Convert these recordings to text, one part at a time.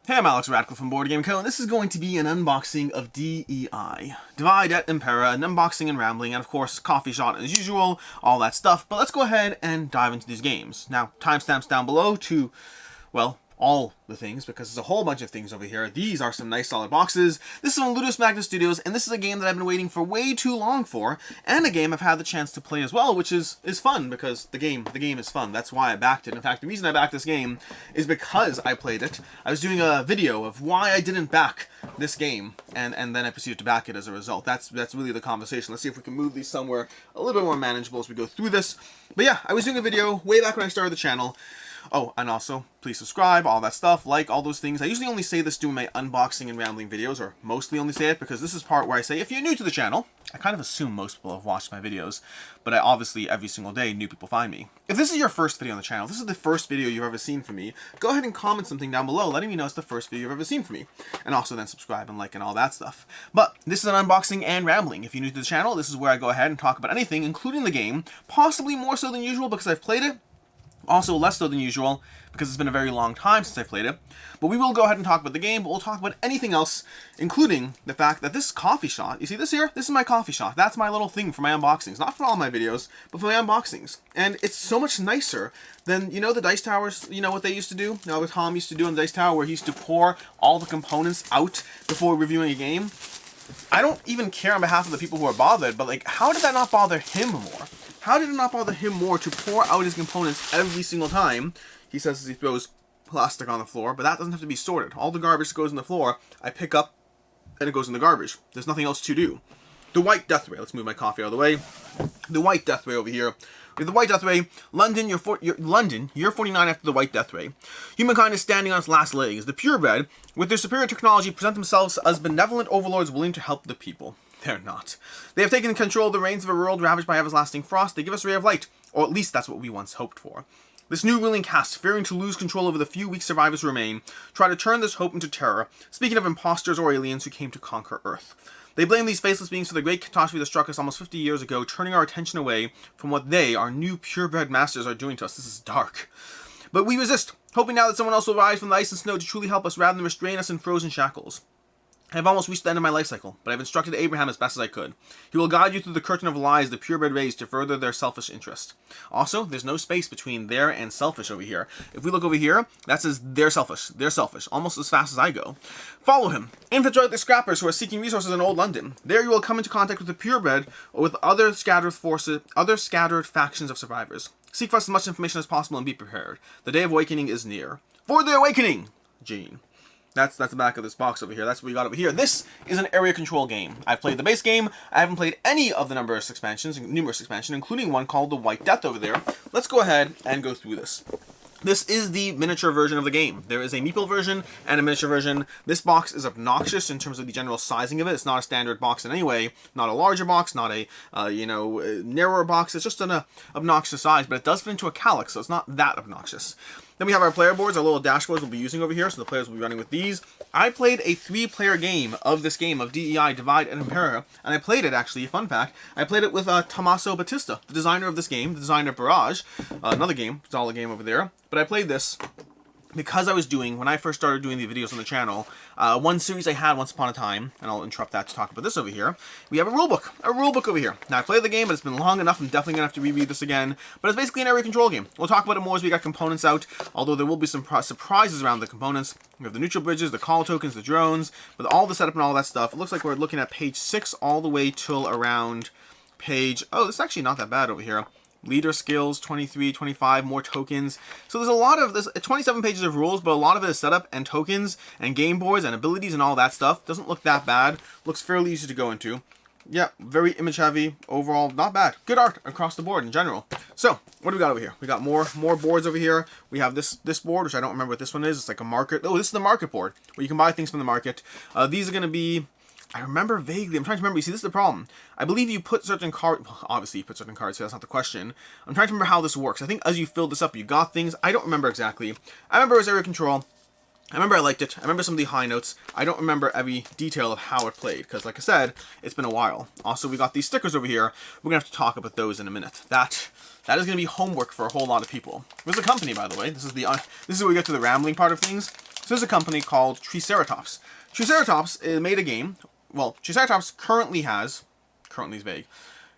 Hey, I'm Alex Radical from Board Game Co, and this is going to be an unboxing of D.E.I. Divide at Impera, an unboxing and rambling, and of course, coffee shot as usual, all that stuff. But let's go ahead and dive into these games. Now, timestamps down below to, well, all the things, because there's a whole bunch of things over here. These are some nice solid boxes. This is from Ludus Magnus Studios, and this is a game that I've been waiting for way too long for, and a game I've had the chance to play as well, which is fun, because the game is fun. That's why I backed it. In fact, the reason I backed this game is because I played it. I was doing a video of why I didn't back this game, and then I proceeded to back it as a result. That's really the conversation. Let's see if we can move these somewhere a little bit more manageable as we go through this. But yeah, I was doing a video way back when I started the channel. Oh, and also, please subscribe, all that stuff, like, all those things. I usually only say this during my unboxing and rambling videos, or mostly only say it, because this is part where I say, if you're new to the channel, I kind of assume most people have watched my videos, but I obviously, every single day, new people find me. If this is your first video on the channel, if this is the first video you've ever seen from me, go ahead and comment something down below, letting me know it's the first video you've ever seen from me. And also then subscribe and like and all that stuff. But this is an unboxing and rambling. If you're new to the channel, this is where I go ahead and talk about anything, including the game, possibly more so than usual because I've played it, also less so than usual, because it's been a very long time since I played it. But we will go ahead and talk about the game, but we'll talk about anything else, including the fact that this coffee shot, you see this here? This is my coffee shot. That's my little thing for my unboxings. Not for all my videos, but for my unboxings. And it's so much nicer than, you know, the dice towers, you know what they used to do? You know what Tom used to do on the dice tower, where he used to pour all the components out before reviewing a game? I don't even care on behalf of the people who are bothered, but like, how did that not bother him more? How did it not bother him more to pour out his components every single time? He says as he throws plastic on the floor, but that doesn't have to be sorted. All the garbage that goes in the floor, I pick up and it goes in the garbage. There's nothing else to do. The White Death Ray. Let's move my coffee out of the way. The White Death Ray over here. With the White Death Ray, London, year 49 after the White Death Ray. Humankind is standing on its last legs. The purebred, with their superior technology, present themselves as benevolent overlords willing to help the people. They're not. They have taken control of the reins of a world ravaged by everlasting frost. They give us a ray of light, or at least that's what we once hoped for. This new ruling caste, fearing to lose control over the few weak survivors who remain, try to turn this hope into terror, speaking of imposters or aliens who came to conquer Earth. They blame these faceless beings for the great catastrophe that struck us almost 50 years ago, turning our attention away from what they, our new purebred masters, are doing to us. This is dark. But we resist, hoping now that someone else will rise from the ice and snow to truly help us rather than restrain us in frozen shackles. I have almost reached the end of my life cycle, but I've instructed Abraham as best as I could. He will guide you through the curtain of lies the purebred raise to further their selfish interest. Also, there's no space between there and selfish over here. If we look over here, that says they're selfish, almost as fast as I go. Follow him. Infiltrate the scrappers who are seeking resources in old London. There you will come into contact with the purebred or with other scattered factions of survivors. Seek for as much information as possible and be prepared. The day of awakening is near. For the awakening, Gene. That's the back of this box over here. That's what we got over here. This is an area control game. I've played the base game. I haven't played any of the numerous expansions, including one called the White Death over there. Let's go ahead and go through this. This is the miniature version of the game. There is a meeple version and a miniature version. This box is obnoxious in terms of the general sizing of it. It's not a standard box in any way. Not a larger box, not a, narrower box. It's just an obnoxious size, but it does fit into a calyx, so it's not that obnoxious. Then we have our player boards, our little dashboards we'll be using over here, so the players will be running with these. I played a 3-player game of this game, of D.E.I. Divide and Impera, and I played it, actually, fun fact, I played it with Tommaso Battista, the designer of this game, the designer of Barrage, another game, it's all a game over there, but I played this because I was doing, when I first started doing the videos on the channel, one series I had once upon a time, and I'll interrupt that to talk about this over here, we have a rulebook over here. Now, I played the game, but it's been long enough, I'm definitely going to have to reread this again, but it's basically an area control game. We'll talk about it more as we got components out, although there will be some surprises around the components. We have the neutral bridges, the call tokens, the drones, with all the setup and all that stuff. It looks like we're looking at page 6 all the way till around page, oh, this is actually not that bad over here. Leader skills, 23, 25, more tokens. So there's a lot of this, 27 pages of rules, but a lot of it is setup and tokens and game boards and abilities and all that stuff. Doesn't look that bad. Looks fairly easy to go into. Yeah, very image heavy. Overall, not bad. Good art across the board in general. So, what do we got over here? We got more boards over here. We have this board, which I don't remember what this one is. It's like a market. Oh, this is the market board, where you can buy things from the market. These are going to be, I remember vaguely. I'm trying to remember. You see, this is the problem. I believe you put certain cards. Well, obviously, you put certain cards here. That's not the question. I'm trying to remember how this works. I think as you fill this up, you got things. I don't remember exactly. I remember it was area control. I remember I liked it. I remember some of the high notes. I don't remember every detail of how it played, because like I said, it's been a while. Also, we got these stickers over here. We're going to have to talk about those in a minute. That is going to be homework for a whole lot of people. There's a company, by the way. This is where we get to the rambling part of things. So there's a company called Triceratops. Triceratops made a game. Well, Triceratops currently is vague.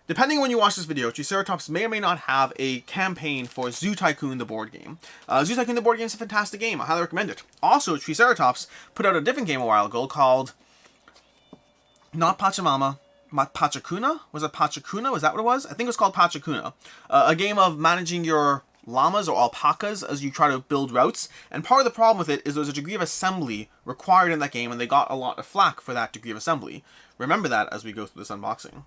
Depending on when you watch this video, Triceratops may or may not have a campaign for Zoo Tycoon, the board game. Zoo Tycoon, the board game is a fantastic game. I highly recommend it. Also, Triceratops put out a different game a while ago called, not Pachamama, Pachacuna? Was it Pachacuna? Was that what it was? I think it was called Pachacuna. A game of managing your llamas or alpacas as you try to build routes. And part of the problem with it is there's a degree of assembly required in that game, and they got a lot of flack for that degree of assembly. Remember that as we go through this unboxing.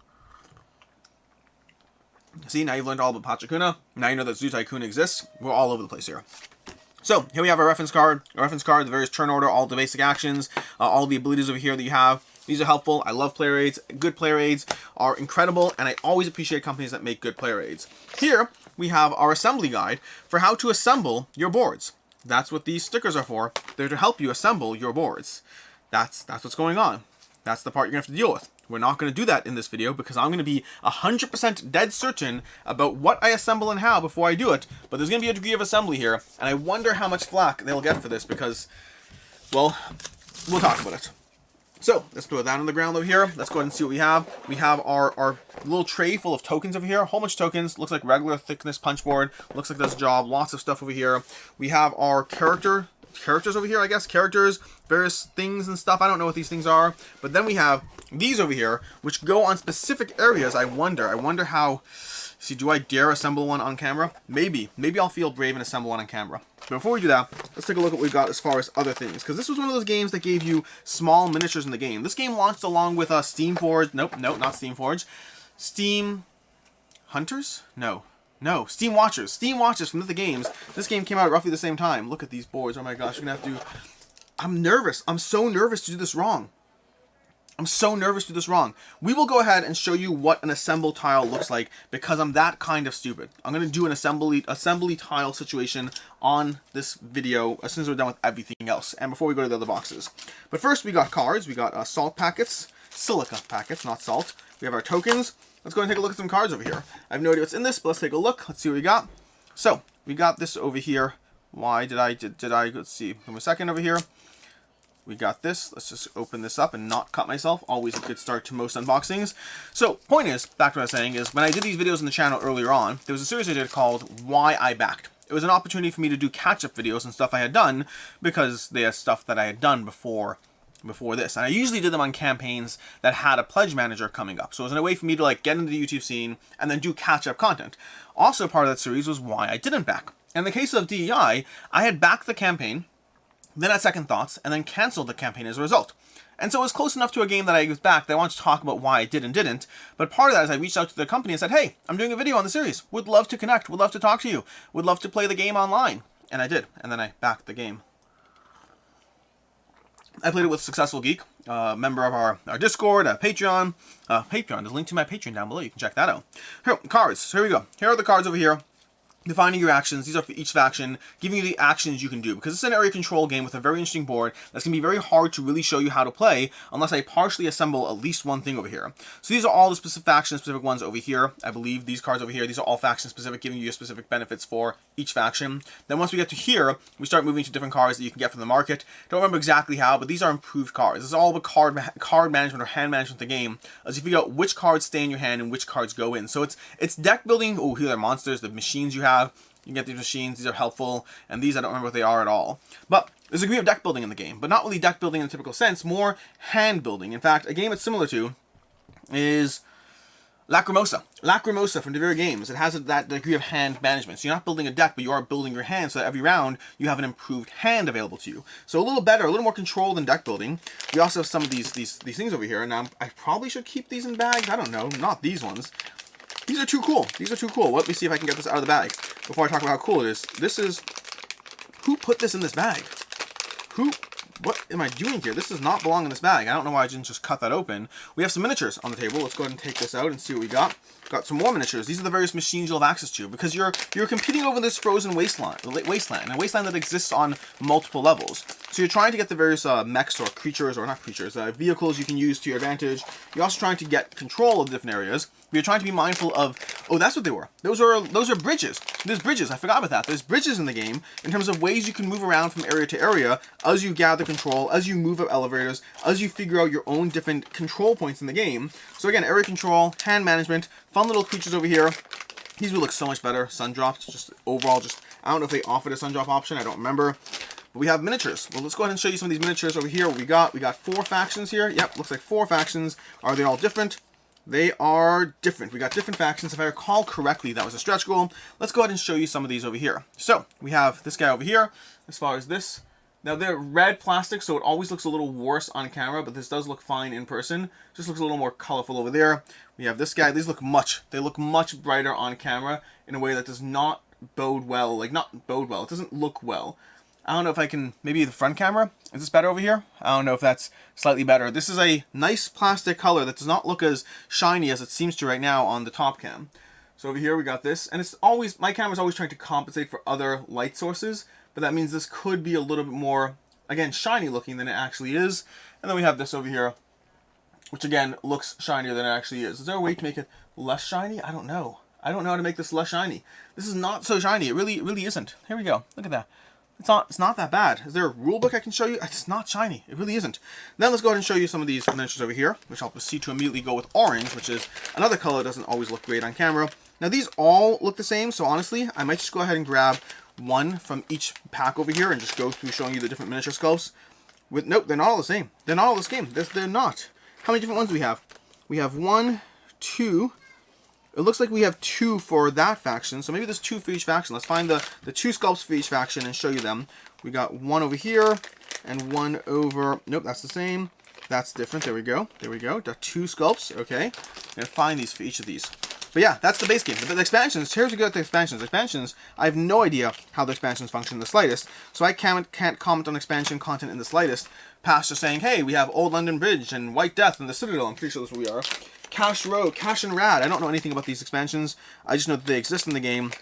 See, now you've learned all about Pachacuna. Now you know that Zoo Tycoon exists. We're all over the place here. So, here we have our reference card. A reference card, the various turn order, all the basic actions, all the abilities over here that you have. These are helpful. I love player aids. Good player aids are incredible, and I always appreciate companies that make good player aids. Here, we have our assembly guide for how to assemble your boards. That's what these stickers are for. They're to help you assemble your boards. That's what's going on. That's the part you're going to have to deal with. We're not going to do that in this video because I'm going to be 100% dead certain about what I assemble and how before I do it. But there's going to be a degree of assembly here, and I wonder how much flack they'll get for this because, well, we'll talk about it. So, let's throw that on the ground over here. Let's go ahead and see what we have. We have our little tray full of tokens over here. A whole bunch of tokens. Looks like regular thickness punch board. Looks like does a job. Lots of stuff over here. We have our characters over here, I guess. Characters, various things and stuff. I don't know what these things are. But then we have these over here, which go on specific areas. I wonder how... See, do I dare assemble one on camera? Maybe. Maybe I'll feel brave and assemble one on camera. But before we do that, let's take a look at what we got as far as other things. Because this was one of those games that gave you small miniatures in the game. This game launched along with Steamforged. Nope, not Steamforged. Steam Hunters? No, Steam Watchers. Steam Watchers from the games. This game came out at roughly the same time. Look at these boards. Oh my gosh, you're going to have to... I'm nervous. I'm so nervous to do this wrong. We will go ahead and show you what an assemble tile looks like because I'm that kind of stupid. I'm going to do an assembly tile situation on this video as soon as we're done with everything else and before we go to the other boxes. But first we got cards. We got salt packets, silica packets, not salt. We have our tokens. Let's go ahead and take a look at some cards over here. I have no idea what's in this, but let's take a look. Let's see what we got. So we got this over here. Why did I, let's see, give me a second over here. We got this. Let's just open this up and not cut myself. Always a good start to most unboxings. So, point is, back to what I was saying, is when I did these videos on the channel earlier on, there was a series I did called Why I Backed. It was an opportunity for me to do catch-up videos and stuff I had done because they had stuff that I had done before this. And I usually did them on campaigns that had a pledge manager coming up. So it was a way for me to like get into the YouTube scene and then do catch-up content. Also part of that series was why I didn't back. In the case of D.E.I, I had backed the campaign, then had second thoughts, and then canceled the campaign as a result. And so it was close enough to a game that I was back that I wanted to talk about why I did and didn't. But part of that is I reached out to the company and said, hey, I'm doing a video on the series. Would love to connect. Would love to talk to you. Would love to play the game online. And I did. And then I backed the game. I played it with Successful Geek, a member of our Discord, Patreon. Patreon, there's a link to my Patreon down below. You can check that out. Here, cards. So here we go. Here are the cards over here. Defining your actions. These are for each faction, giving you the actions you can do. Because it's an area control game with a very interesting board that's going to be very hard to really show you how to play unless I partially assemble at least one thing over here. So these are all the specific faction-specific ones over here. I believe these cards over here, these are all faction-specific, giving you specific benefits for each faction. Then once we get to here, we start moving to different cards that you can get from the market. Don't remember exactly how, but these are improved cards. This is all about card management or hand management of the game, as you figure out which cards stay in your hand and which cards go in. So it's deck building. Oh, here are monsters, the machines you have. You can get these machines, these are helpful, and these I don't remember what they are at all. But there's a degree of deck building in the game, but not really deck building in the typical sense, more hand building. In fact, a game it's similar to is Lacrimosa. Lacrimosa from Devere Games. It has that degree of hand management. So you're not building a deck, but you are building your hand so that every round you have an improved hand available to you. So a little better, a little more control than deck building. We also have some of these things over here, and I probably should keep these in bags. I don't know, not these ones. These are too cool. These are too cool. Let me see if I can get this out of the bag before I talk about how cool it is. This is... Who put this in this bag? What am I doing here? This does not belong in this bag. I don't know why I didn't just cut that open. We have some miniatures on the table. Let's go ahead and take this out and see what we got. Got some more miniatures. These are the various machines you'll have access to because you're competing over this frozen wasteland, a wasteland that exists on multiple levels. So you're trying to get the various mechs or creatures, or not creatures, vehicles you can use to your advantage. You're also trying to get control of different areas. We are trying to be mindful of, oh, that's what they were. Those are bridges. There's bridges. I forgot about that. There's bridges in the game in terms of ways you can move around from area to area as you gather control, as you move up elevators, as you figure out your own different control points in the game. So again, area control, hand management, fun little creatures over here. These would look so much better. Sun drops, just overall, I don't know if they offered a sun drop option. I don't remember. But we have miniatures. Well, let's go ahead and show you some of these miniatures over here. What we got 4 factions here. Yep, looks like 4 factions. Are they all different? They are different. We got different factions. If I recall correctly, that was a stretch goal. Let's go ahead and show you some of these over here. So we have this guy over here. As far as this, now they're red plastic, so it always looks a little worse on camera, but this does look fine in person. Just looks a little more colorful over there. We have this guy. They look much brighter on camera in a way that does not bode well. Like, not bode well. It doesn't look well. I don't know if I can, maybe the front camera, is this better over here? I don't know if that's slightly better. This is a nice plastic color that does not look as shiny as it seems to right now on the top cam. So over here we got this, and it's always, my camera's always trying to compensate for other light sources, but that means this could be a little bit more, again, shiny looking than it actually is. And then we have this over here, which again, looks shinier than it actually is. Is there a way to make it less shiny? I don't know. I don't know how to make this less shiny. This is not so shiny. It really isn't. Here we go. Look at that. It's not that bad. Is there a rule book I can show you? It's not shiny. It really isn't. Then let's go ahead and show you some of these miniatures over here, which I'll proceed to immediately go with orange, which is another color that doesn't always look great on camera. Now these all look the same, so honestly, I might just go ahead and grab one from each pack over here and just go through showing you the different miniature sculpts. Nope, they're not all the same. They're not all the same. They're not. How many different ones do we have? We have 1, 2. It looks like we have 2 for that faction, so maybe there's 2 for each faction. Let's find the 2 sculpts for each faction and show you them. We got 1 over here and 1 over... Nope, that's the same. That's different. There we go. There we go. Got 2 sculpts. Okay. I'm going to find these for each of these. But yeah, that's the base game. But the expansions, here's we go with the expansions. Expansions, I have no idea how the expansions function in the slightest, so I can't comment on expansion content in the slightest, past just saying, hey, we have Old London Bridge and White Death and the Citadel. I'm pretty sure that's what we are. Cash Row, Cash and Rad. I don't know anything about these expansions. I just know that they exist in the game.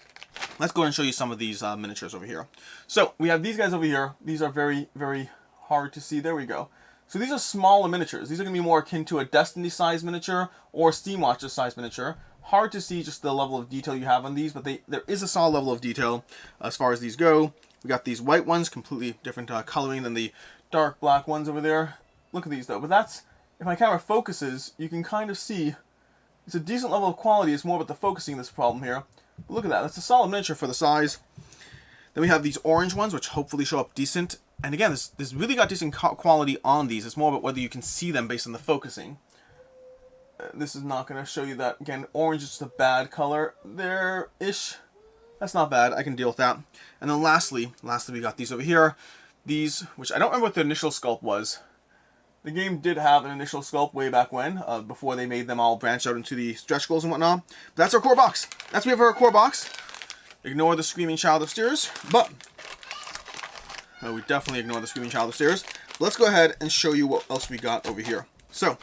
Let's go ahead and show you some of these miniatures over here. So we have these guys over here. These are very, very hard to see. There we go. So these are smaller miniatures. These are going to be more akin to a Destiny size miniature or Steam Watcher size miniature. Hard to see just the level of detail you have on these, but there is a solid level of detail as far as these go. We got these white ones, completely different coloring than the dark black ones over there. Look at these though. But that's, if my camera focuses, you can kind of see it's a decent level of quality. It's more about the focusing this problem here. But look at that. That's a solid miniature for the size. Then we have these orange ones, which hopefully show up decent. And again, this really got decent quality on these. It's more about whether you can see them based on the focusing. This is not going to show you that. Again, orange is just a bad color there-ish. That's not bad. I can deal with that. And then lastly, we got these over here. These, which I don't remember what the initial sculpt was. The game did have an initial sculpt way back when, before they made them all branch out into the stretch goals and whatnot. But that's our core box. That's what we have for our core box. Ignore the screaming child upstairs, but we definitely ignore the screaming child upstairs. Let's go ahead and show you what else we got over here. So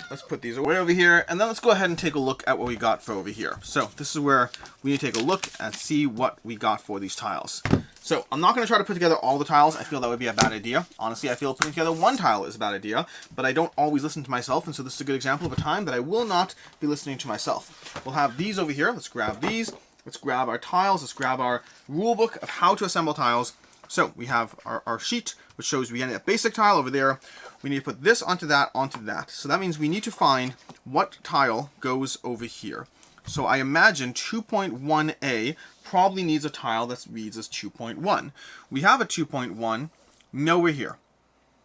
let's put these away over here, and then let's go ahead and take a look at what we got for over here. So this is where we need to take a look and see what we got for these tiles. So I'm not going to try to put together all the tiles. I feel that would be a bad idea. Honestly, I feel putting together one tile is a bad idea, but I don't always listen to myself, and so this is a good example of a time that I will not be listening to myself. We'll have these over here. Let's grab these. Let's grab our tiles. Let's grab our rule book of how to assemble tiles. So we have our sheet, which shows we get a basic tile over there. We need to put this onto that, onto that. So that means we need to find what tile goes over here. So I imagine 2.1a probably needs a tile that reads as 2.1. We have a 2.1. Nowhere here.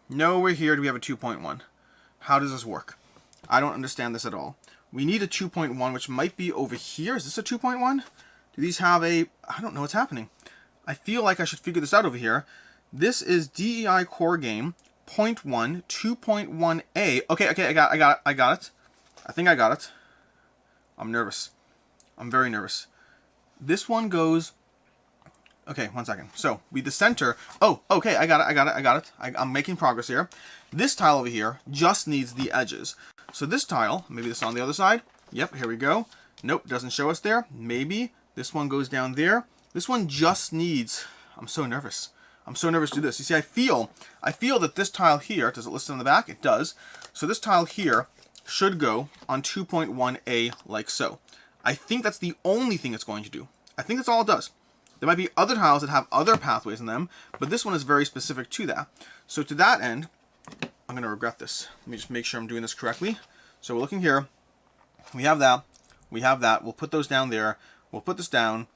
Nowhere here do we have a 2.1. How does this work? I don't understand this at all. We need a 2.1, which might be over here. Is this a 2.1? Do these have a... I don't know what's happening. I feel like I should figure this out over here. This is D.E.I. core game 0.1, 2.1a. Okay, I got it. I think I got it. I'm nervous. I'm very nervous. This one goes... Okay, one second. So, the center... Oh, okay, I got it. I'm making progress here. This tile over here just needs the edges. So this tile, maybe this on the other side. Yep, here we go. Nope, doesn't show us there. Maybe this one goes down there. This one just needs... I'm so nervous. I'm so nervous to do this. You see, I feel that this tile here, does it list it on the back? It does. So this tile here should go on 2.1a like so. I think that's the only thing it's going to do. I think that's all it does. There might be other tiles that have other pathways in them, but this one is very specific to that. So to that end, I'm going to regret this. Let me just make sure I'm doing this correctly. So we're looking here. We have that. We have that. We'll put those down there. We'll put this down.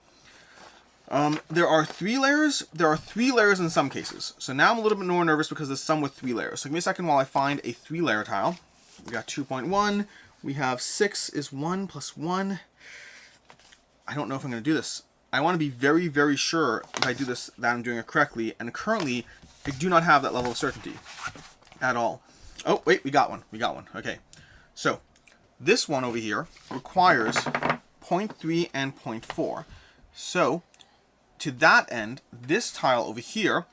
There are 3 layers. There are 3 layers in some cases. So now I'm a little bit more nervous because there's some with 3 layers. So give me a second while I find a 3-layer tile. We got 2.1. We have 6 is 1 plus 1. I don't know if I'm going to do this. I want to be very, very sure if I do this that I'm doing it correctly. And currently, I do not have that level of certainty at all. Oh, wait, we got one. We got one. Okay. So this one over here requires 0.3 and 0.4. So to that end, this tile over here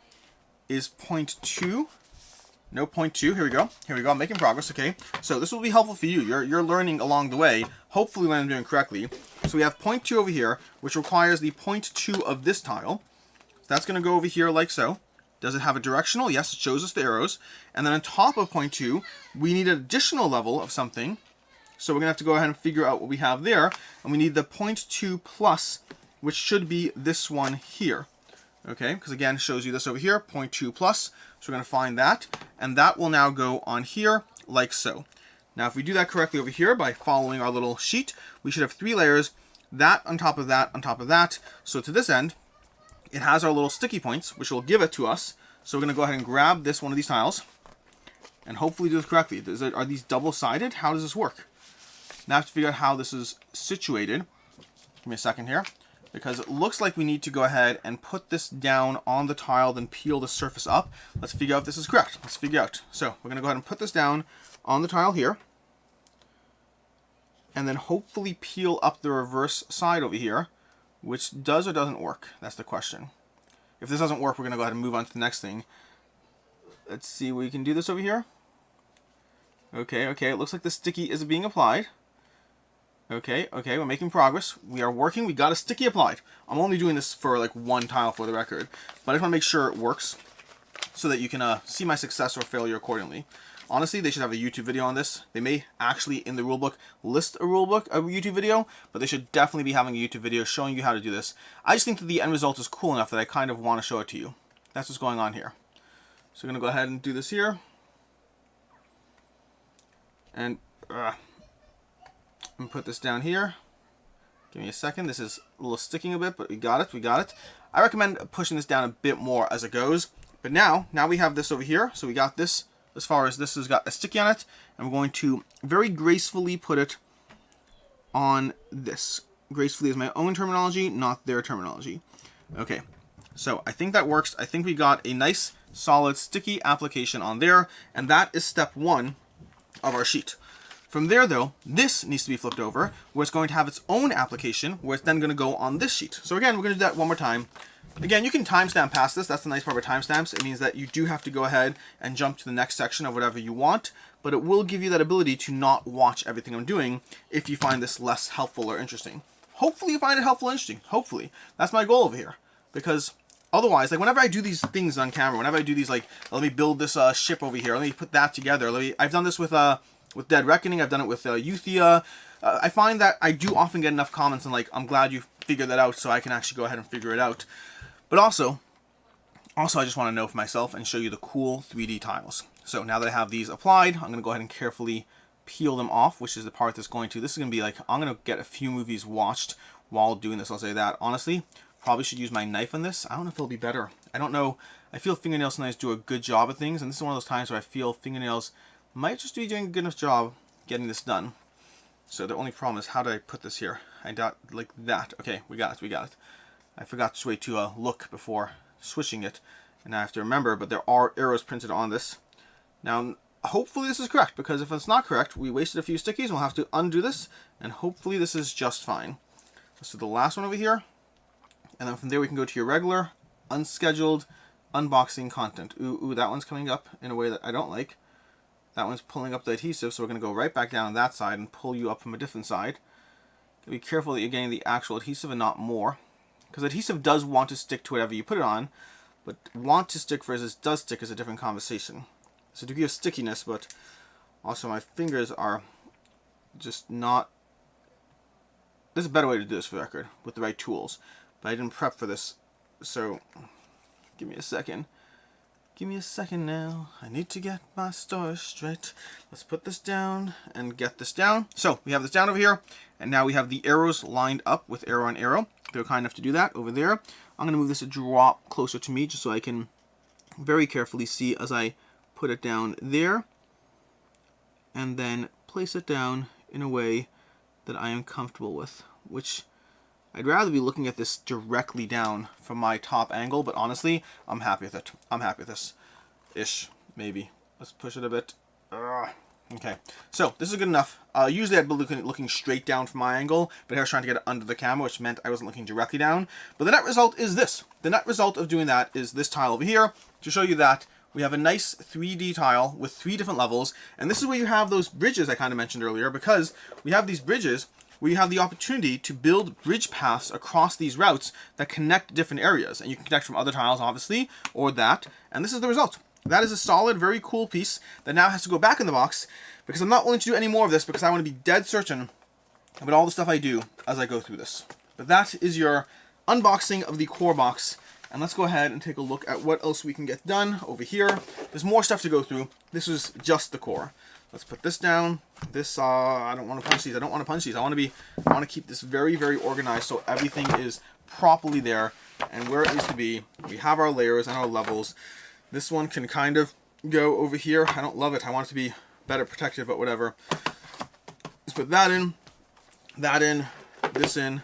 is 0.2. No, 0.2. Here we go. Here we go. I'm making progress. Okay. So this will be helpful for you. You're learning along the way. Hopefully when I'm doing correctly. So we have 0.2 over here, which requires the 0.2 of this tile. So that's going to go over here like so. Does it have a directional? Yes, it shows us the arrows. And then on top of 0.2, we need an additional level of something. So we're going to have to go ahead and figure out what we have there. And we need the 0.2 plus, which should be this one here. Okay, because again, it shows you this over here, 0.2 plus. So we're going to find that. And that will now go on here like so. Now, if we do that correctly over here by following our little sheet, we should have 3 layers, that on top of that on top of that. So to this end, it has our little sticky points, which will give it to us. So we're going to go ahead and grab this one of these tiles and hopefully do this correctly. Are these double-sided? How does this work? Now I have to figure out how this is situated. Give me a second here, because it looks like we need to go ahead and put this down on the tile, then peel the surface up. Let's figure out if this is correct. Let's figure out. So we're going to go ahead and put this down on the tile here, and then hopefully peel up the reverse side over here, which does or doesn't work. That's the question. If this doesn't work, we're going to go ahead and move on to the next thing. Let's see, we can do this over here. Okay, it looks like the sticky is being applied. Okay, we're making progress. We are working. We got a sticky applied. I'm only doing this for like 1 tile for the record, but I just want to make sure it works so that you can see my success or failure accordingly. Honestly, they should have a YouTube video on this. They may actually, in the rulebook, list a YouTube video, but they should definitely be having a YouTube video showing you how to do this. I just think that the end result is cool enough that I kind of want to show it to you. That's what's going on here. So we're going to go ahead and do this here. And put this down here. Give me a second. This is a little sticking a bit, but we got it. I recommend pushing this down a bit more as it goes. But now we have this over here. So we got this. As far as this has got a sticky on it, and we're going to very gracefully put it on this. Gracefully is my own terminology, not their terminology. Okay, so I think that works. I think we got a nice, solid, sticky application on there, and that is step 1 of our sheet. From there, though, this needs to be flipped over, where it's going to have its own application, where it's then going to go on this sheet. So again, we're going to do that one more time. Again, you can timestamp past this. That's the nice part about timestamps. It means that you do have to go ahead and jump to the next section of whatever you want, but it will give you that ability to not watch everything I'm doing if you find this less helpful or interesting. Hopefully you find it helpful and interesting. Hopefully. That's my goal over here. Because otherwise, like whenever I do these things on camera, whenever I do these, like, let me build this ship over here, let me put that together. I've done this with Dead Reckoning. I've done it with Euthia. I find that I do often get enough comments and like, I'm glad you figured that out, so I can actually go ahead and figure it out. But also I just want to know for myself and show you the cool 3D tiles. So now that I have these applied, I'm going to go ahead and carefully peel them off, which is the part that's going to, this is going to be like, I'm going to get a few movies watched while doing this, I'll say that. Honestly, probably should use my knife on this. I don't know if it'll be better. I don't know. I feel fingernails sometimes do a good job of things, and this is one of those times where I feel fingernails might just be doing a good enough job getting this done. So the only problem is, how do I put this here? I doubt, like that. Okay, we got it. I forgot to look before switching it, and I have to remember, but there are arrows printed on this. Now, hopefully this is correct, because if it's not correct, we wasted a few stickies, we'll have to undo this, and hopefully this is just fine. Let's do the last one over here, and then from there we can go to your regular, unscheduled, unboxing content. Ooh, that one's coming up in a way that I don't like. That one's pulling up the adhesive, so we're going to go right back down on that side and pull you up from a different side. Be careful that you're getting the actual adhesive and not more. Because adhesive does want to stick to whatever you put it on, but want to stick versus does stick is a different conversation. It's a degree of stickiness, but also my fingers are just not... There's a better way to do this, for the record, with the right tools. But I didn't prep for this, so give me a second. Give me a second now. I need to get my story straight. Let's put this down and get this down. So we have this down over here, and now we have the arrows lined up with arrow on arrow. They're kind enough to do that over there. I'm going to move this a drop closer to me just so I can very carefully see as I put it down there. And then place it down in a way that I am comfortable with, which I'd rather be looking at this directly down from my top angle, but honestly, I'm happy with it. I'm happy with this. Ish, maybe. Let's push it a bit. Okay, so this is good enough. Usually I'd be looking straight down from my angle, but here I was trying to get it under the camera, which meant I wasn't looking directly down. But the net result is this. The net result of doing that is this tile over here, to show you that we have a nice 3D tile with 3 different levels, and this is where you have those bridges I kind of mentioned earlier, because we have these bridges where you have the opportunity to build bridge paths across these routes that connect different areas. And you can connect from other tiles, obviously, or that. And this is the result. That is a solid, very cool piece that now has to go back in the box, because I'm not willing to do any more of this, because I want to be dead certain about all the stuff I do as I go through this. But that is your unboxing of the core box. And let's go ahead and take a look at what else we can get done over here. There's more stuff to go through. This is just the core. Let's put this down. This, I don't want to punch these. I don't want to punch these. I want to keep this very, very organized so everything is properly there and where it needs to be. We have our layers and our levels. This one can kind of go over here. I don't love it. I want it to be better protected, but whatever. Let's put that in, this in,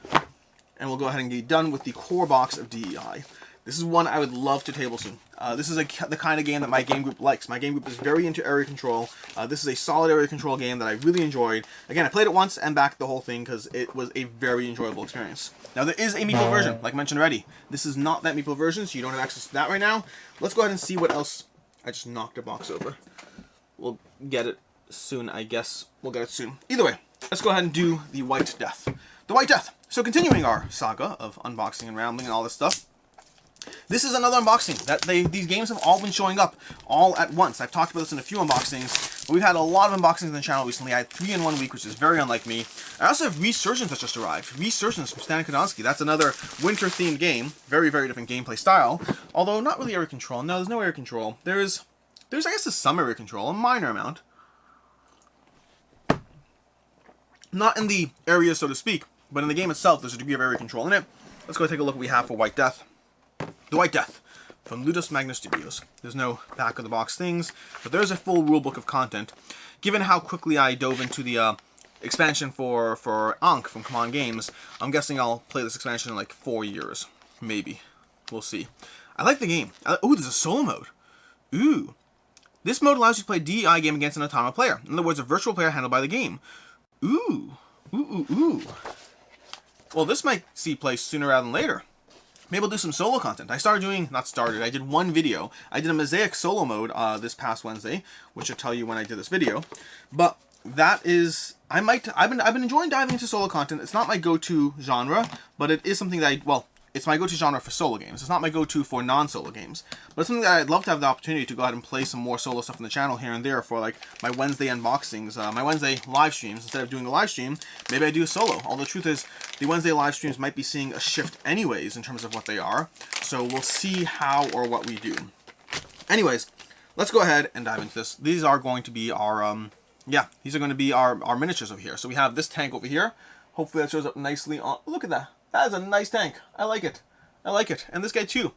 and we'll go ahead and get done with the core box of D.E.I. This is one I would love to table soon. This is the kind of game that my game group likes. My game group is very into area control. This is a solid area control game that I really enjoyed. Again, I played it once and backed the whole thing because it was a very enjoyable experience. Now, there is a meeple version, like I mentioned already. This is not that meeple version, so you don't have access to that right now. Let's go ahead and see what else. I just knocked a box over. We'll get it soon, I guess. We'll get it soon. Either way, let's go ahead and do the White Death. The White Death. So continuing our saga of unboxing and rambling and all this stuff, this is another unboxing that these games have all been showing up all at once. I've talked about this in a few unboxings, but we've had a lot of unboxings on the channel recently. I had 3 in 1 week, which is very unlike me. I also have Resurgence that just arrived. Resurgence from Stan Kodonsky. That's another winter-themed game. Very, very different gameplay style. Although not really area control. No, there's no area control. There's I guess, some area control, a minor amount. Not in the area, so to speak, but in the game itself, there's a degree of area control in it. Let's go take a look at what we have for White Death. The White Death from Ludus Magnus Studios. There's no back of the box things, but there's a full rulebook of content. Given how quickly I dove into the expansion for Ankh from Command Games, I'm guessing I'll play this expansion in like 4 years. Maybe. We'll see. I like the game. Ooh, there's a solo mode. Ooh. This mode allows you to play a D.E.I. game against an autonomous player. In other words, a virtual player handled by the game. Ooh. Ooh, ooh, ooh. Well, this might see play sooner rather than later. Maybe I'll do some solo content. I did one video. I did a Mosaic solo mode this past Wednesday, which will tell you when I did this video. But that is, I've been enjoying diving into solo content. It's not my go-to genre, but it is something that it's my go-to genre for solo games. It's not my go-to for non-solo games. But it's something that I'd love to have the opportunity to go ahead and play some more solo stuff on the channel here and there for like my Wednesday unboxings, my Wednesday live streams. Instead of doing a live stream, maybe I do a solo. Although the truth is, the Wednesday live streams might be seeing a shift anyways in terms of what they are. So we'll see how or what we do. Anyways, let's go ahead and dive into this. These are going to be our, these are going to be our miniatures over here. So we have this tank over here. Hopefully that shows up nicely on, look at that. That is a nice tank. I like it. I like it. And this guy too.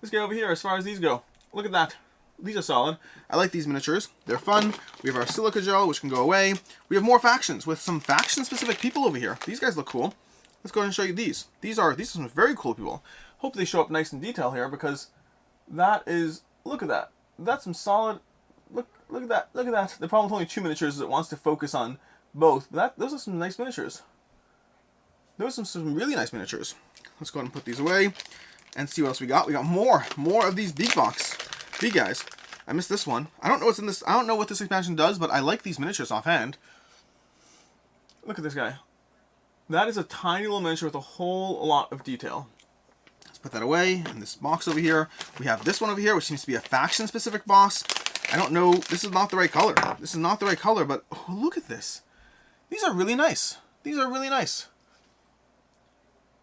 This guy over here, as far as these go. Look at that. These are solid. I like these miniatures. They're fun. We have our silica gel, which can go away. We have more factions with some faction-specific people over here. These guys look cool. Let's go ahead and show you these. These are some very cool people. Hope they show up nice in detail here because that is, look at that. That's some solid, look at that. Look at that. The problem with only 2 miniatures is it wants to focus on both. But those are some nice miniatures. Those are some really nice miniatures. Let's go ahead and put these away and see what else we got. We got more of these big guys. I missed this one. I don't know what's in this. I don't know what this expansion does, but I like these miniatures offhand. Look at this guy. That is a tiny little miniature with a whole lot of detail. Let's put that away in this box over here. We have this one over here, which seems to be a faction-specific boss. I don't know. This is not the right color. This is not the right color, but oh, look at this. These are really nice. These are really nice.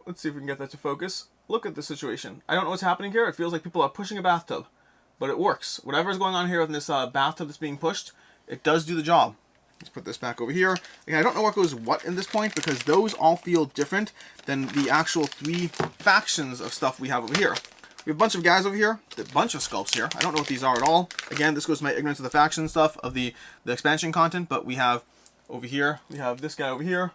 Let's see if we can get that to focus. Look at the situation. I don't know what's happening here. It feels like people are pushing a bathtub, but it works. Whatever's going on here in this bathtub that's being pushed, it does do the job. Let's put this back over here. Again, I don't know what goes what in this point because those all feel different than the actual 3 factions of stuff we have over here. We have a bunch of guys over here, a bunch of sculpts here. I don't know what these are at all. Again, this goes to my ignorance of the faction stuff of the expansion content, but we have over here, we have this guy over here.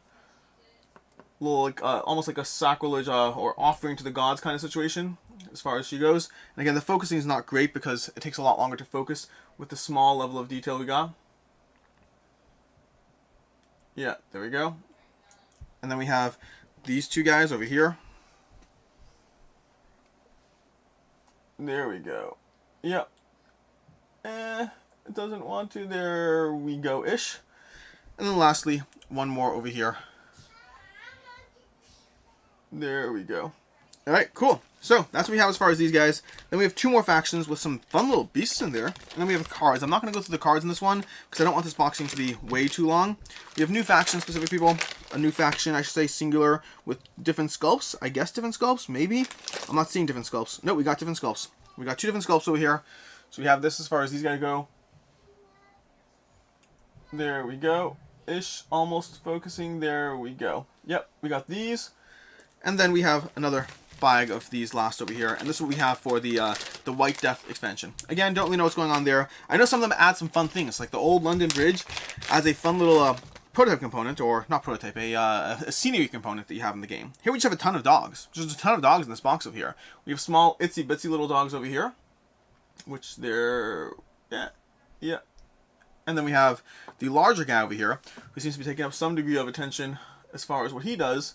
A little like, almost like a sacrilege or offering to the gods kind of situation as far as she goes. And again, the focusing is not great because it takes a lot longer to focus with the small level of detail we got. Yeah, there we go. And then we have these 2 guys over here. There we go. Yep. It doesn't want to. There we go-ish. And then lastly, one more over here. There we go. Alright, cool. So, that's what we have as far as these guys. Then we have 2 more factions with some fun little beasts in there. And then we have cards. I'm not going to go through the cards in this one, because I don't want this boxing to be way too long. We have new faction-specific people. A new faction, I should say, singular, with different sculpts. I guess different sculpts, maybe? I'm not seeing different sculpts. No, we got different sculpts. We got 2 different sculpts over here. So we have this as far as these guys go. There we go. Ish, almost focusing. There we go. Yep, we got these. And then we have another bag of these last over here, and this is what we have for the White Death expansion. Again, don't really know what's going on there. I know some of them add some fun things, like the old London Bridge adds a fun little prototype component, or not prototype, a scenery component that you have in the game. Here we just have a ton of dogs. There's a ton of dogs in this box over here. We have small, itsy bitsy little dogs over here, which they're, yeah. And then we have the larger guy over here, who seems to be taking up some degree of attention as far as what he does.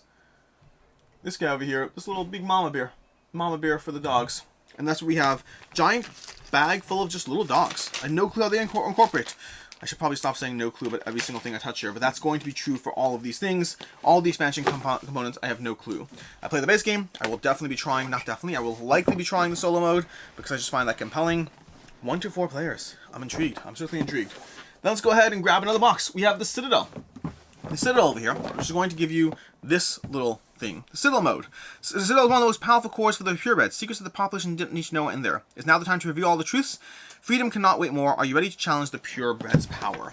This guy over here, this little big mama bear for the dogs. And that's what we have, giant bag full of just little dogs. I have no clue how they incorporate. I should probably stop saying no clue about every single thing I touch here, but that's going to be true for all of these things. All the expansion components, I have no clue. I play the base game, I will definitely be trying, not definitely, I will likely be trying the solo mode, because I just find that compelling. 1 to 4 players. I'm intrigued, I'm certainly intrigued. Then let's go ahead and grab another box. We have the Citadel. The Citadel over here, which is going to give you this little thing. The Citadel mode. The Citadel is one of the most powerful cores for the purebreds. Secrets that the population didn't need to know are in there. It's now the time to reveal all the truths. Freedom cannot wait more. Are you ready to challenge the purebred's power?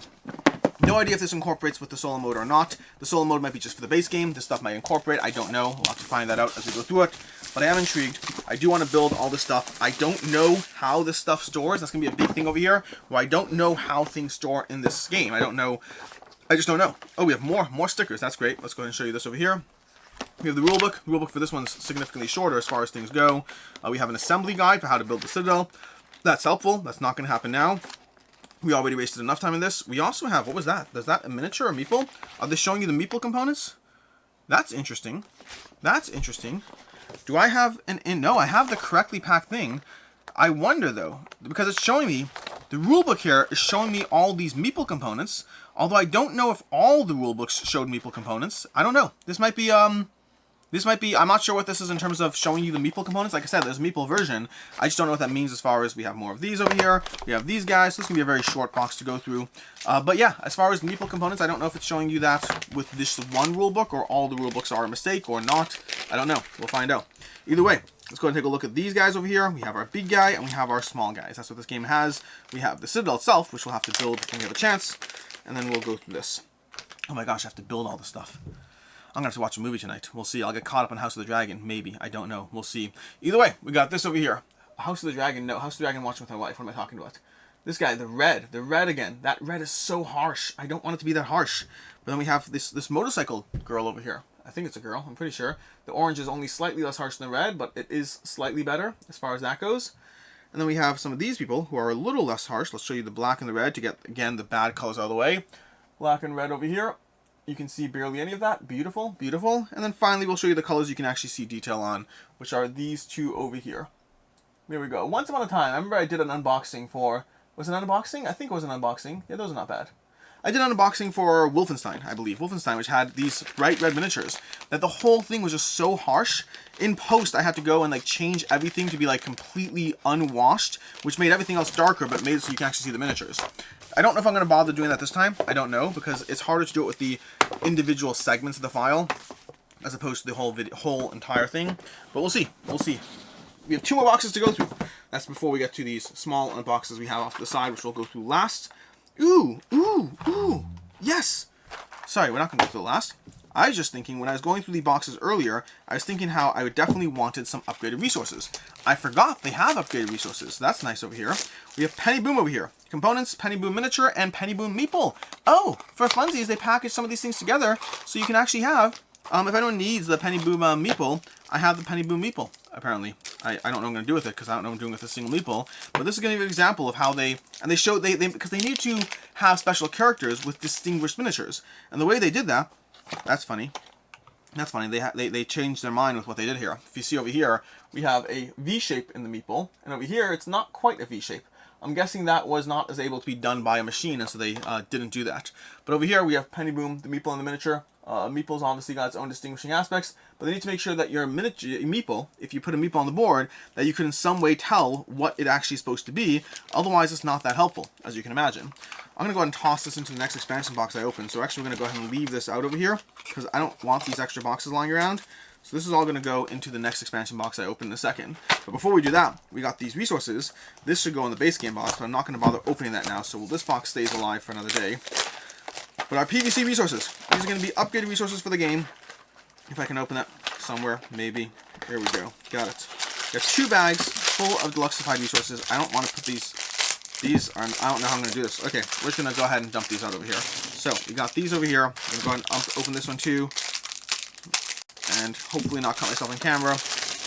No idea if this incorporates with the solo mode or not. The solo mode might be just for the base game. This stuff might incorporate. I don't know. We'll have to find that out as we go through it. But I am intrigued. I do want to build all this stuff. I don't know how this stuff stores. That's going to be a big thing over here, where I don't know how things store in this game. I don't know. I just don't know. Oh, we have more stickers. That's great. Let's go ahead and show you this over here. We have the rulebook. The rulebook for this one's significantly shorter as far as things go. We have an assembly guide for how to build the Citadel. That's helpful. That's not going to happen now. We already wasted enough time in this. We also have, what was that? Is that a miniature or meeple? Are they showing you the meeple components? That's interesting. That's interesting. Do I have no, I have the correctly packed thing. I wonder though, because it's showing me, the rulebook here is showing me all these meeple components, although I don't know if all the rulebooks showed meeple components. I don't know. This might be, I'm not sure what this is in terms of showing you the meeple components. Like I said, there's a meeple version. I just don't know what that means as far as we have more of these over here. We have these guys. So this is going to be a very short box to go through. But yeah, as far as meeple components, I don't know if it's showing you that with this one rulebook or all the rulebooks are a mistake or not. I don't know. We'll find out. Either way, let's go ahead and take a look at these guys over here. We have our big guy and we have our small guys. That's what this game has. We have the Citadel itself, which we'll have to build when we have a chance. And then we'll go through this. Oh my gosh, I have to build all this stuff. I'm going to have to watch a movie tonight. We'll see. I'll get caught up on House of the Dragon. Maybe. I don't know. We'll see. Either way, we got this over here. House of the Dragon. No, House of the Dragon watching with my wife. What am I talking about? This guy, the red. The red again. That red is so harsh. I don't want it to be that harsh. But then we have this motorcycle girl over here. I think it's a girl. I'm pretty sure. The orange is only slightly less harsh than the red, but it is slightly better as far as that goes. And then we have some of these people who are a little less harsh. Let's show you the black and the red to get, again, the bad colors out of the way. Black and red over here. You can see barely any of that. Beautiful, beautiful. And then finally, we'll show you the colors you can actually see detail on, which are these two over here. There we go. Once upon a time, I remember I did an unboxing for... Was it an unboxing? I think it was an unboxing. Yeah, those are not bad. I did an unboxing for Wolfenstein, I believe. Wolfenstein, which had these bright red miniatures. That the whole thing was just so harsh. In post, I had to go and like change everything to be like completely unwashed, which made everything else darker, but made it so you can actually see the miniatures. I don't know if I'm going to bother doing that this time. I don't know, because it's harder to do it with the individual segments of the file as opposed to the whole entire thing. But we'll see. We'll see. We have 2 more boxes to go through. That's before we get to these small boxes we have off to the side, which we'll go through last. Ooh, ooh, ooh. Yes. Sorry, we're not going to go through the last. I was just thinking, when I was going through the boxes earlier, I was thinking how I would definitely wanted some upgraded resources. I forgot they have upgraded resources. So that's nice over here. We have Penny Boom over here. Components, Penny Boom Miniature, and Penny Boom Meeple. Oh, for funsies, they package some of these things together, so you can actually have, if anyone needs the Penny Boom Meeple, I have the Penny Boom Meeple, apparently. I don't know what I'm going to do with it, because I don't know what I'm doing with a single Meeple. But this is going to be an example of how they, and they show, because they need to have special characters with distinguished miniatures. And the way they did that, that's funny. That's funny. They changed their mind with what they did here. If you see over here, we have a V shape in the meeple, and over here it's not quite a V shape. I'm guessing that was not as able to be done by a machine, and so they didn't do that. But over here we have Penny Boom, the meeple, and the miniature. Meeple's obviously got its own distinguishing aspects, but they need to make sure that your meeple, if you put a meeple on the board, that you can in some way tell what it actually is supposed to be. Otherwise, it's not that helpful, as you can imagine. I'm going to go ahead and toss this into the next expansion box I open. So actually, we're going to go ahead and leave this out over here, because I don't want these extra boxes lying around. So this is all going to go into the next expansion box I open in a second. But before we do that, we got these resources. This should go in the base game box, but I'm not going to bother opening that now. So this box stays alive for another day. But our PVC resources. These are going to be upgraded resources for the game. If I can open that somewhere, maybe. There we go. Got it. We have 2 bags full of deluxified resources. I don't want to put these are, I don't know how I'm going to do this. Okay, we're just going to go ahead and dump these out over here. So, we got these over here. I'm going to go ahead and open this one too. And hopefully not cut myself on camera.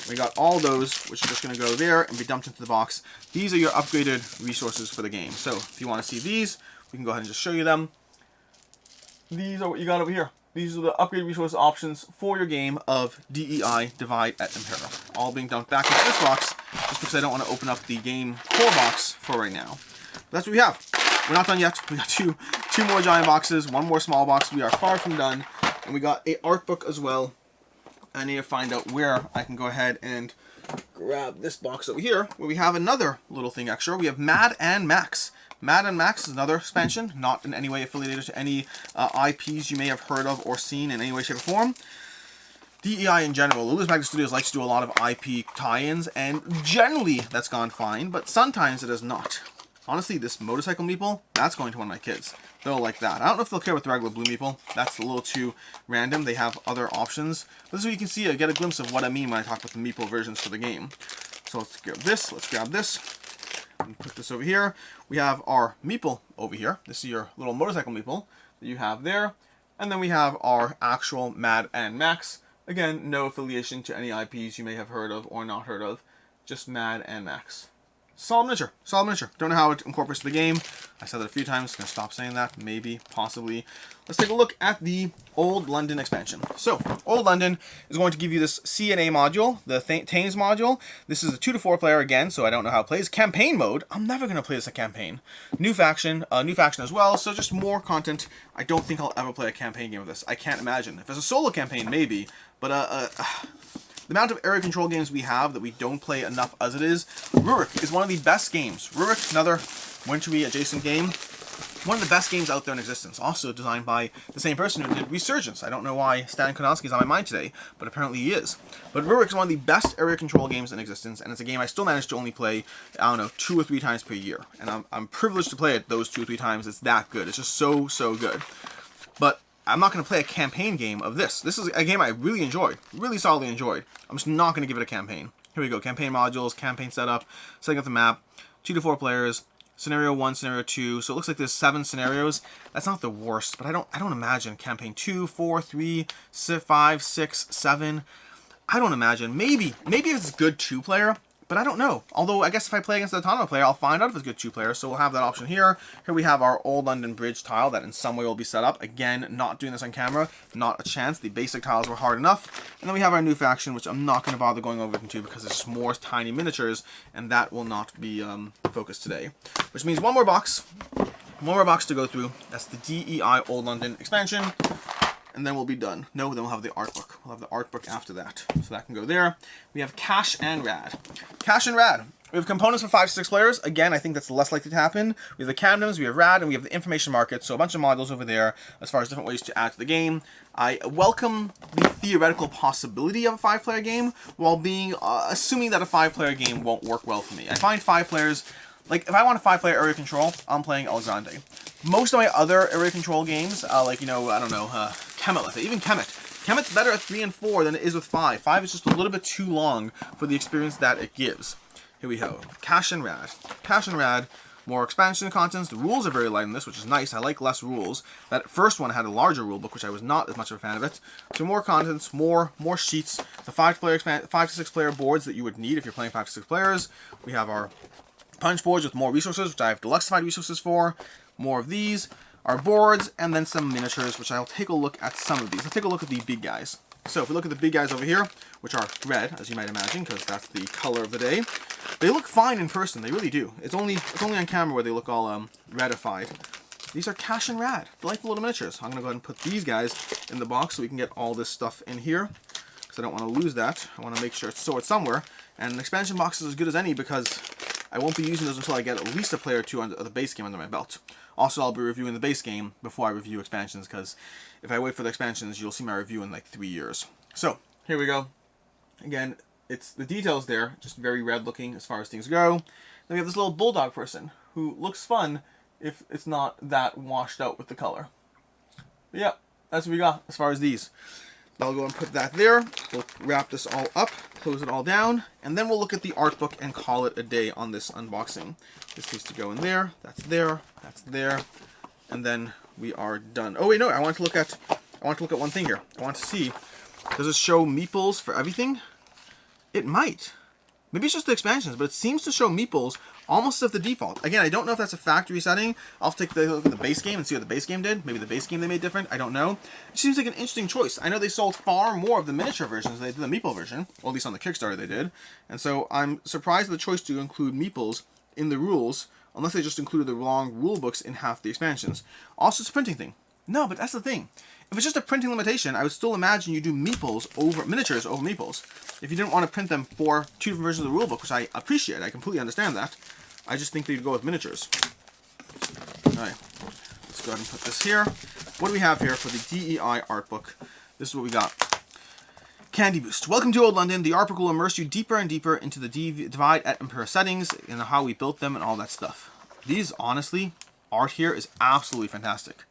We got all those, which are just going to go there and be dumped into the box. These are your upgraded resources for the game. So, if you want to see these, we can go ahead and just show you them. These are what you got over here. These are the upgrade resource options for your game of D.E.I. Divide at Impera. All being dumped back into this box, just because I don't want to open up the game core box for right now. But that's what we have. We're not done yet. We got two more giant boxes, 1 more small box. We are far from done. And we got a art book as well. I need to find out where I can go ahead and grab this box over here, where we have another little thing extra. We have Mad and Max. Mad and Max is another expansion, not in any way affiliated to any IPs you may have heard of or seen in any way, shape, or form. D.E.I. in general, Lulu's Magnet Studios likes to do a lot of IP tie-ins, and generally that's gone fine, but sometimes it has not. Honestly, this motorcycle meeple, that's going to one of my kids. They'll like that. I don't know if they'll care with the regular blue meeple. That's a little too random. They have other options. But this is where you can see, get a glimpse of what I mean when I talk about the meeple versions for the game. So let's grab this. Let's grab this. And put this over here. We have our meeple over here. This is your little motorcycle meeple that you have there. And then we have our actual Mad and Max. Again, no affiliation to any IPs you may have heard of or not heard of. Just Mad and Max. Solid miniature. Solid miniature. Don't know how it incorporates the game. I said that a few times. Gonna stop saying that. Maybe. Possibly. Let's take a look at the Old London expansion. So, Old London is going to give you this CNA module, the Thames module. This is a 2 to 4 player again, so I don't know how it plays. Campaign mode. I'm never going to play this a campaign. New faction as well, so just more content. I don't think I'll ever play a campaign game of this. I can't imagine. If it's a solo campaign, maybe. But, the amount of area control games we have that we don't play enough as it is. Rurik is one of the best games. Rurik, another wintry adjacent game. One of the best games out there in existence. Also designed by the same person who did Resurgence. I don't know why Stan Konowski's on my mind today, but apparently he is. But Rurik is one of the best area control games in existence, and it's a game I still manage to only play, I don't know, 2 or 3 times per year. And I'm privileged to play it those 2 or 3 times. It's that good. It's just so, so good. But I'm not going to play a campaign game of this. This is a game I really enjoyed. Really solidly enjoyed. I'm just not going to give it a campaign. Here we go. Campaign modules, campaign setup, setting up the map, 2 to 4 players, scenario 1, scenario 2. So it looks like there's 7 scenarios. That's not the worst, but I don't imagine campaign 2, 4, 3, 5, 6, 7. I don't imagine. Maybe it's a good 2-player. But I don't know. Although, I guess if I play against the autonomous player, I'll find out if it's a good 2-player. So we'll have that option here. Here we have our Old London Bridge tile that in some way will be set up. Again, not doing this on camera. Not a chance. The basic tiles were hard enough. And then we have our new faction, which I'm not going to bother going over into because it's just more tiny miniatures. And that will not be focused today. Which means one more box. One more box to go through. That's the D.E.I. Old London expansion. And then we'll be done. No, then we'll have the art book. We'll have the art book after that. So that can go there. We have Cash and Rad. Cash and Rad. We have components for 5 to 6 players. Again, I think that's less likely to happen. We have the candoms, we have rad, and we have the information market. So a bunch of modules over there as far as different ways to add to the game. I welcome the theoretical possibility of a 5-player game while being assuming that a 5-player game won't work well for me. I find 5 players, like if I want a 5-player area control, I'm playing El Grande. Most of my other area control games, like, you know, I don't know, Kemet, even Kemet. Kemet's better at 3 and 4 than it is with 5. 5 is just a little bit too long for the experience that it gives. Here we go. Cache and Rad. Cache and Rad, more expansion contents. The rules are very light in this, which is nice. I like less rules. That first one had a larger rule book, which I was not as much of a fan of it. So more contents, more sheets. The 5 to 6 player boards that you would need if you're playing 5 to 6 players. We have our punch boards with more resources, which I have deluxified resources for. More of these. Our boards, and then some miniatures, which I'll take a look at some of these. Let's take a look at the big guys. So if we look at the big guys over here, which are red, as you might imagine, because that's the color of the day, they look fine in person. They really do. It's only on camera where they look all radified. These are Cache and Rad, delightful little miniatures. I'm going to go ahead and put these guys in the box so we can get all this stuff in here, because I don't want to lose that. I want to make sure it's stored somewhere. And an expansion box is as good as any because I won't be using those until I get at least a player or two of the base game under my belt. Also, I'll be reviewing the base game before I review expansions, because if I wait for the expansions, you'll see my review in like 3 years. So, here we go. Again, it's the details there, just very red looking as far as things go. Then we have this little bulldog person, who looks fun if it's not that washed out with the color. But yeah, that's what we got as far as these. I'll go and put that there. We'll wrap this all up, close it all down, and then we'll look at the art book and call it a day on this unboxing. This needs to go in there, that's there, and then we are done. Oh wait, no, I want to look at one thing here. I want to see, does it show meeples for everything? It might. Maybe it's just the expansions, but it seems to show meeples almost as the default. Again, I don't know if that's a factory setting. I'll take a look at the base game and see what the base game did. Maybe the base game they made different. I don't know. It seems like an interesting choice. I know they sold far more of the miniature versions than they did the meeple version. Or at least on the Kickstarter they did. And so I'm surprised at the choice to include meeples in the rules, unless they just included the wrong rule books in half the expansions. Also, it's a printing thing. No, but that's the thing. If it's just a printing limitation, I would still imagine you do miniatures over meeples. If you didn't want to print them for 2 different versions of the rulebook, which I appreciate, I completely understand that. I just think they'd go with miniatures. Alright, let's go ahead and put this here. What do we have here for the D.E.I. art book? This is what we got. Candy Boost. Welcome to Old London. The art book will immerse you deeper and deeper into the Divide at Impera settings and how we built them and all that stuff. These, honestly, art here is absolutely fantastic.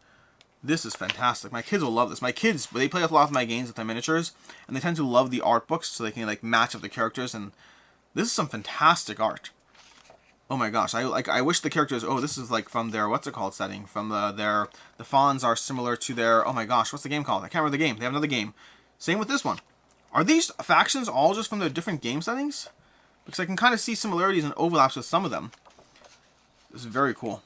This is fantastic. My kids will love this. My kids, they play a lot of my games with their miniatures, and they tend to love the art books, so they can like match up the characters. And this is some fantastic art. Oh my gosh! I wish the characters. Oh, this is like from their what's it called setting. From the fawns are similar to their. Oh my gosh, what's the game called? I can't remember the game. They have another game. Same with this one. Are these factions all just from their different game settings? Because I can kind of see similarities and overlaps with some of them. This is very cool.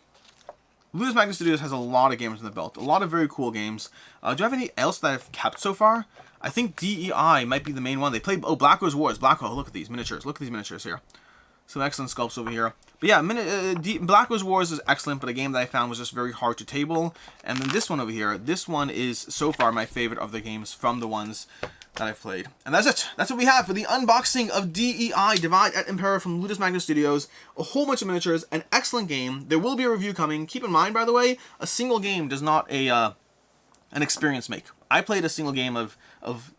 Deluxe Resources has a lot of games in the belt. A lot of very cool games. Do you have any else that I've kept so far? I think D.E.I. might be the main one. They play... Oh, Black Rose Wars. Look at these miniatures. Look at these miniatures here. Some excellent sculpts over here. But yeah, Black Rose Wars is excellent, but a game that I found was just very hard to table. And then this one over here. This one is so far my favorite of the games from the ones that I've played. And that's it. That's what we have for the unboxing of D.E.I. Divide at Impera from Ludus Magnus Studios. A whole bunch of miniatures, an excellent game. There will be a review coming. Keep in mind, by the way, a single game does not an experience make. I played a single game of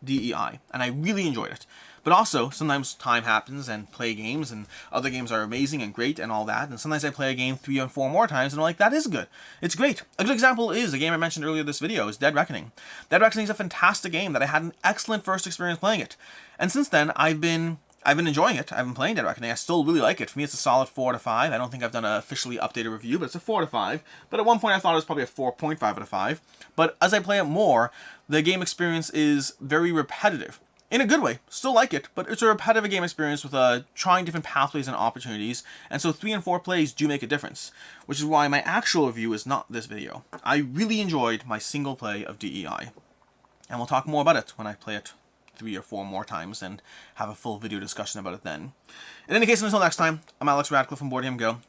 D.E.I. and I really enjoyed it. But also, sometimes time happens and play games, and other games are amazing and great and all that, and sometimes I play a game 3 or 4 more times, and I'm like, that is good. It's great. A good example is a game I mentioned earlier in this video, is Dead Reckoning. Dead Reckoning is a fantastic game that I had an excellent first experience playing it. And since then, I've been enjoying it. I've been playing Dead Reckoning. I still really like it. For me, it's a solid 4 out of 5. I don't think I've done an officially updated review, but it's a 4 out of 5. But at one point, I thought it was probably a 4.5 out of 5. But as I play it more, the game experience is very repetitive. In a good way. Still like it, but it's a repetitive game experience with trying different pathways and opportunities, and so 3 and 4 plays do make a difference, which is why my actual review is not this video. I really enjoyed my single play of D.E.I. And we'll talk more about it when I play it 3 or 4 more times and have a full video discussion about it then. In any case, until next time, I'm Alex Radcliffe from Board Game Co.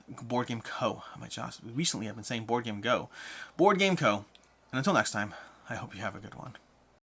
Oh my gosh, recently I've been saying Board Game Go. Board Game Co. And until next time, I hope you have a good one.